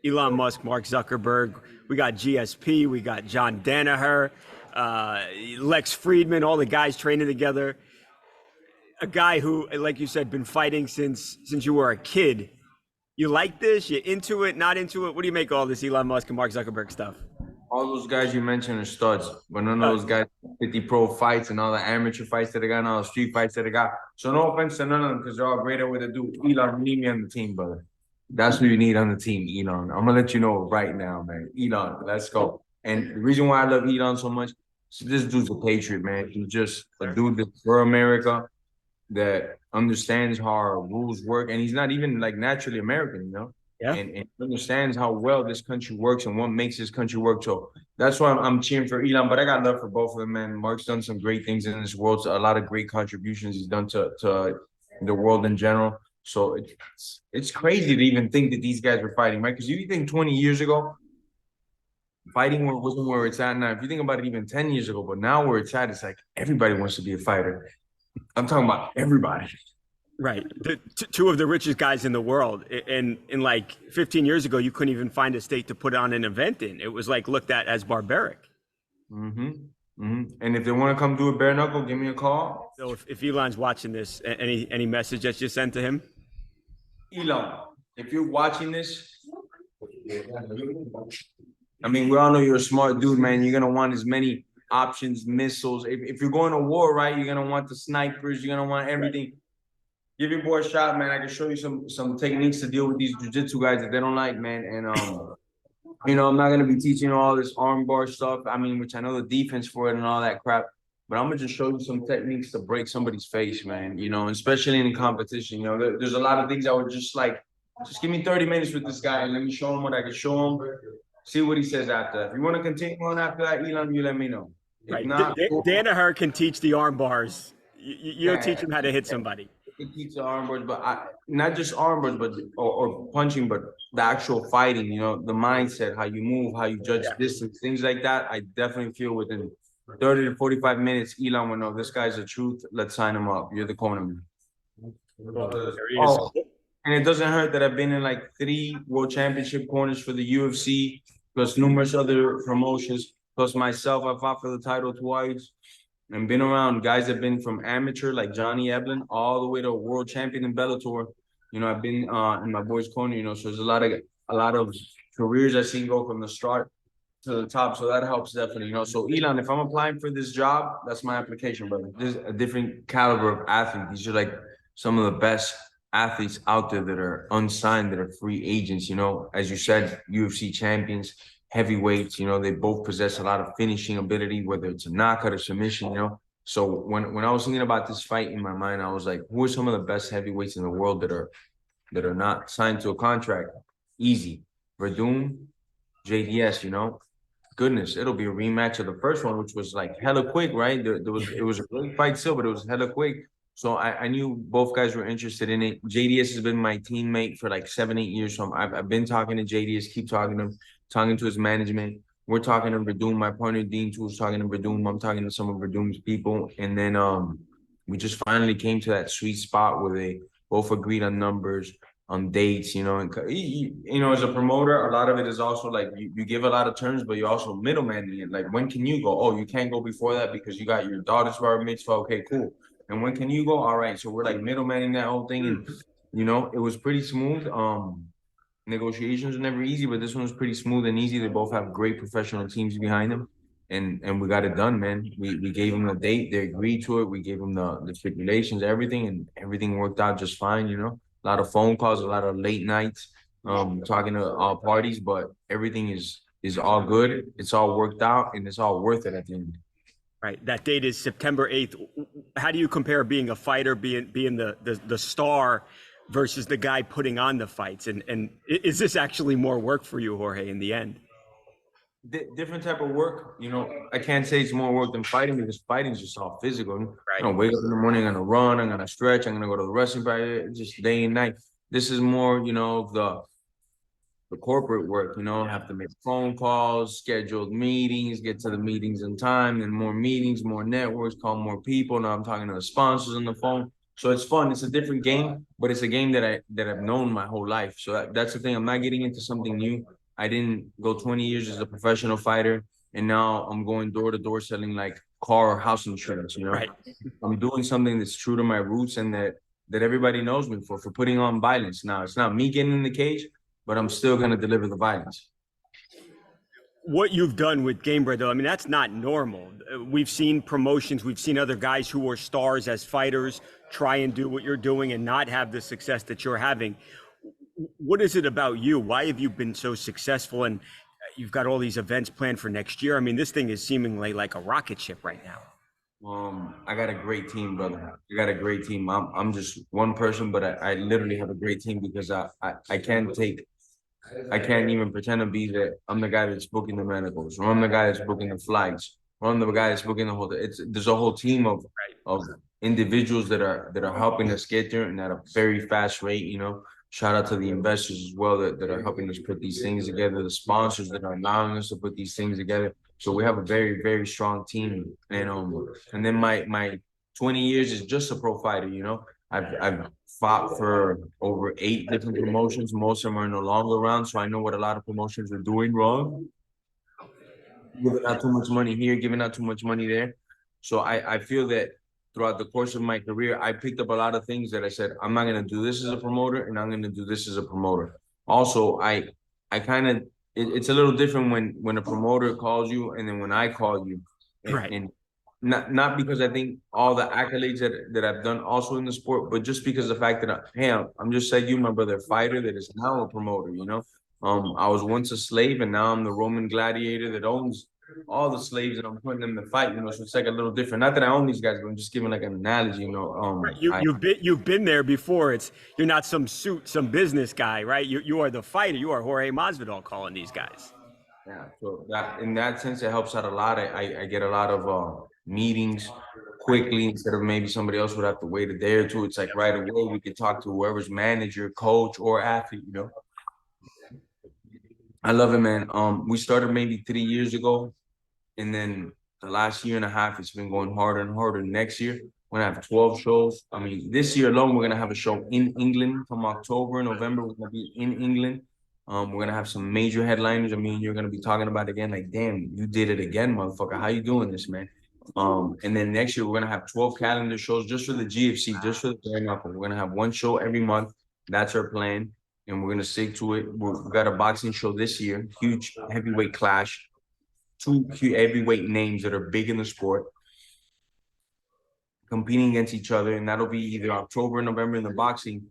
Elon Musk, Mark Zuckerberg. We got GSP. We got John Danaher, Lex Friedman. All the guys training together. A guy who, like you said, been fighting since you were a kid. You like this? You into it? Not into it? What do you make of all this Elon Musk and Mark Zuckerberg stuff? All those guys you mentioned are studs, but none of those guys 50 pro fights and all the amateur fights that they got and all the street fights that they got. So no offense to none of them because they're all great at what they do. Elon, you need me on the team, brother. That's who you need on the team, Elon. I'm gonna let you know right now, man. Elon, let's go. And the reason why I love Elon so much, so this dude's a patriot, man. He's just a dude that's for America that understands how our rules work, and he's not even like naturally American. Yeah. And understands how well this country works and what makes this country work. So that's why I'm cheering for Elon. But I got love for both of them, man. Mark's done some great things in this world. So a lot of great contributions he's done to the world in general. So it's crazy to even think that these guys were fighting, right? Because you think 20 years ago, fighting wasn't where it's at now. If you think about it, even 10 years ago, but now where it's at, it's like everybody wants to be a fighter. I'm talking about everybody. Right. Two of the richest guys in the world. And in like 15 years ago, you couldn't even find a state to put on an event in. It was like looked at as barbaric. And if they want to come do a bare knuckle, give me a call. So if Elon's watching this, any message that you sent to him? Elon, if you're watching this, I mean, we all know you're a smart dude, man. You're going to want as many options, missiles. If you're going to war, right, you're going to want the snipers. You're going to want everything. Right. Give your boy a shot, man. I can show you some techniques to deal with these jiu-jitsu guys that they don't like, man. And I'm not gonna be teaching all this armbar stuff. I mean, which I know the defense for it and all that crap. But I'm gonna just show you some techniques to break somebody's face, man. And especially in competition. There's a lot of things I would just give me 30 minutes with this guy and let me show him what I can show him. See what he says after. If you want to continue on after that, Elon, you let me know. Right. Danaher can teach the arm bars. You'll teach him how to hit somebody. Teach the arm bars, but not just arm bars, but or punching, but the actual fighting. The mindset, how you move, how you judge distance, things like that. I definitely feel within 30 to 45 minutes, Elon will know this guy's the truth. Let's sign him up. You're the corner. Oh, and it doesn't hurt that I've been in like 3 world championship corners for the UFC, plus numerous other promotions, plus myself. I fought for the title twice. And been around guys that have been from amateur like Johnny Eblin all the way to world champion in Bellator. I've been in my boy's corner. So there's a lot of careers I've seen go from the start to the top. So that helps definitely. So Elon, if I'm applying for this job, that's my application, brother. There's a different caliber of athlete. These are like some of the best athletes out there that are unsigned, that are free agents. As you said, UFC champions. Heavyweights, they both possess a lot of finishing ability, whether it's a knockout or submission, So when I was thinking about this fight in my mind, I was like, who are some of the best heavyweights in the world that are not signed to a contract? Easy. Verdum, JDS, Goodness, it'll be a rematch of the first one, which was like hella quick, right? It was a great fight still, but it was hella quick. So I knew both guys were interested in it. JDS has been my teammate for like 7-8 years. So I've been talking to JDS, keep talking to him. Talking to his management. We're talking to Verdum. My partner Dean too was talking to Verdum. I'm talking to some of Verdum's people. And then we just finally came to that sweet spot where they both agreed on numbers, on dates, And as a promoter, a lot of it is also like you give a lot of terms, but you're also middlemaning it. Like, when can you go? Oh, you can't go before that because you got your daughter's bar mitzvah. Okay, cool. And when can you go? All right. So we're like middlemaning that whole thing. And, it was pretty smooth. Negotiations are never easy, but this one was pretty smooth and easy. They both have great professional teams behind them, and we got it done, man. We gave them a date, they agreed to it. We gave them the stipulations, everything, and everything worked out just fine. A lot of phone calls, a lot of late nights, talking to all parties, but everything is all good. It's all worked out, and it's all worth it at the end. Right. That date is September 8th. How do you compare being a fighter, being the star, versus the guy putting on the fights? And is this actually more work for you, Jorge, in the end? Different type of work. I can't say it's more work than fighting because fighting is just all physical. Right. I'm gonna wake up in the morning, I'm gonna run, I'm gonna stretch, I'm gonna go to the wrestling practice, just day and night. This is more, the corporate work, have to make phone calls, scheduled meetings, get to the meetings in time, and more meetings, more networks, call more people. Now I'm talking to the sponsors on the phone. So it's fun. It's a different game, but it's a game that I've known my whole life. So that's the thing. I'm not getting into something new. I didn't go 20 years as a professional fighter, and now I'm going door to door selling like car or house insurance. Right. I'm doing something that's true to my roots and that everybody knows me for putting on violence. Now it's not me getting in the cage, but I'm still gonna deliver the violence. What you've done with Gamebred, though, I mean, that's not normal. We've seen promotions, we've seen other guys who are stars as fighters try and do what you're doing and not have the success that you're having. What is it about you? Why have you been so successful? And you've got all these events planned for next year. I mean, this thing is seemingly like a rocket ship right now. I got a great team, brother. I got a great team. I'm just one person, but I literally have a great team because I can't even pretend to be that I'm the guy that's booking the medicals, or I'm the guy that's booking the flights, or I'm the guy that's booking the whole. There's a whole team of individuals that are helping us get there and at a very fast rate. Shout out to the investors as well that are helping us put these things together, the sponsors that are allowing us to put these things together. So we have a very, very strong team. And then my 20 years is just a pro fighter. I've fought for over 8 different promotions. Most of them are no longer around, so I know what a lot of promotions are doing wrong. Giving out too much money here, giving out too much money there. So I feel that throughout the course of my career, I picked up a lot of things that I said, I'm not gonna do this as a promoter, and I'm gonna do this as a promoter. Also, I kind of it's a little different when a promoter calls you and then when I call you. Right. And not because I think all the accolades that I've done also in the sport, but just because of the fact that I'm just like you, my brother, a fighter that is now a promoter. I was once a slave and now I'm the Roman gladiator that owns all the slaves and I'm putting them to fight. So it's like a little different. Not that I own these guys, but I'm just giving like an analogy. Right. You've been there before. You're not some business guy, right? You are the fighter. You are Jorge Masvidal calling these guys. Yeah, so that in that sense, it helps out a lot. I get a lot of meetings quickly instead of maybe somebody else would have to wait a day or two. It's like right away we could talk to whoever's manager, coach, or athlete. I love it, man. We started maybe 3 years ago, and then the last year and a half, it's been going harder and harder. Next year, we're gonna have 12 shows. I mean, this year alone, we're gonna have a show in England from October, November. We're gonna be in England. We're gonna have some major headliners. I mean, you're gonna be talking about it again, like, damn, you did it again, motherfucker. How you doing this, man? And then next year, we're gonna have 12 calendar shows just for the GFC, just for the bare knuckle. We're gonna have one show every month. That's our plan, and we're gonna stick to it. We got a boxing show this year, huge heavyweight clash. 2 heavyweight names that are big in the sport competing against each other, and that'll be either October or November in the boxing,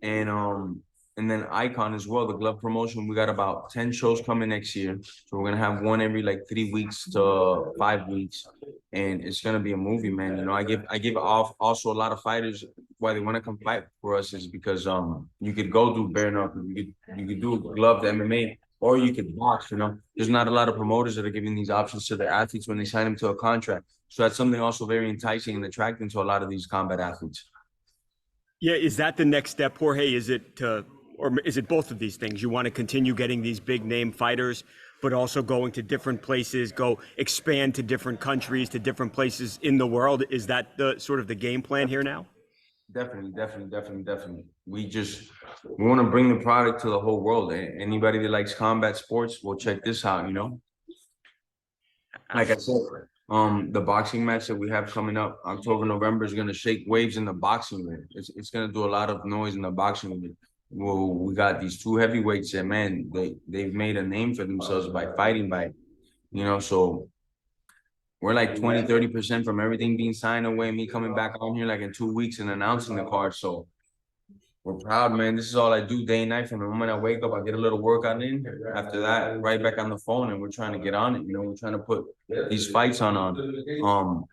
and then Icon as well, the glove promotion. We got about 10 shows coming next year, so we're gonna have one every like 3 weeks to 5 weeks, and it's gonna be a movie, man. I give off also a lot of fighters why they want to come fight for us is because you could go do bare knuckle, you could do gloved MMA. Or you could box. There's not a lot of promoters that are giving these options to their athletes when they sign them to a contract. So that's something also very enticing and attracting to a lot of these combat athletes. Yeah, is that the next step, Jorge? Or is it both of these things? You want to continue getting these big name fighters, but also going to different places, go expand to different countries, to different places in the world. Is that the sort of the game plan here now? Definitely. We want to bring the product to the whole world. Anybody that likes combat sports, well, check this out. Like I said, the boxing match that we have coming up October, November is going to shake waves in the boxing ring. It's going to do a lot of noise in the boxing ring. Well, we got these 2 heavyweights that, man, they've made a name for themselves by fighting so we're like 20-30% from everything being signed away, me coming back on here like in 2 weeks and announcing the card. So we're proud, man. This is all I do day and night. From the moment I wake up, I get a little workout in. After that, right back on the phone, and we're trying to get on it. We're trying to put these fights on.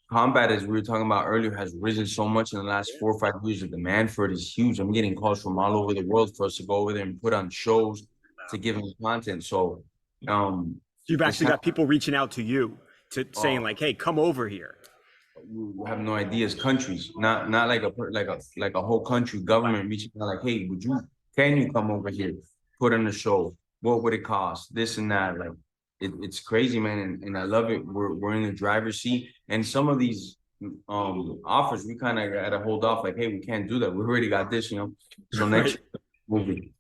Combat, as we were talking about earlier, has risen so much in the last 4 or 5 years. The demand for it is huge. I'm getting calls from all over the world for us to go over there and put on shows to give them content. So, You've actually got people reaching out to you to saying like, "Hey, come over here." You have no ideas. Countries, not like a whole country government reaching out like, hey, can you come over here, put on a show? What would it cost? This and that. Like it's crazy, man, and I love it. We're in the driver's seat, and some of these offers, we kind of got to hold off. Like, hey, we can't do that. We already got this, you know. So next movie.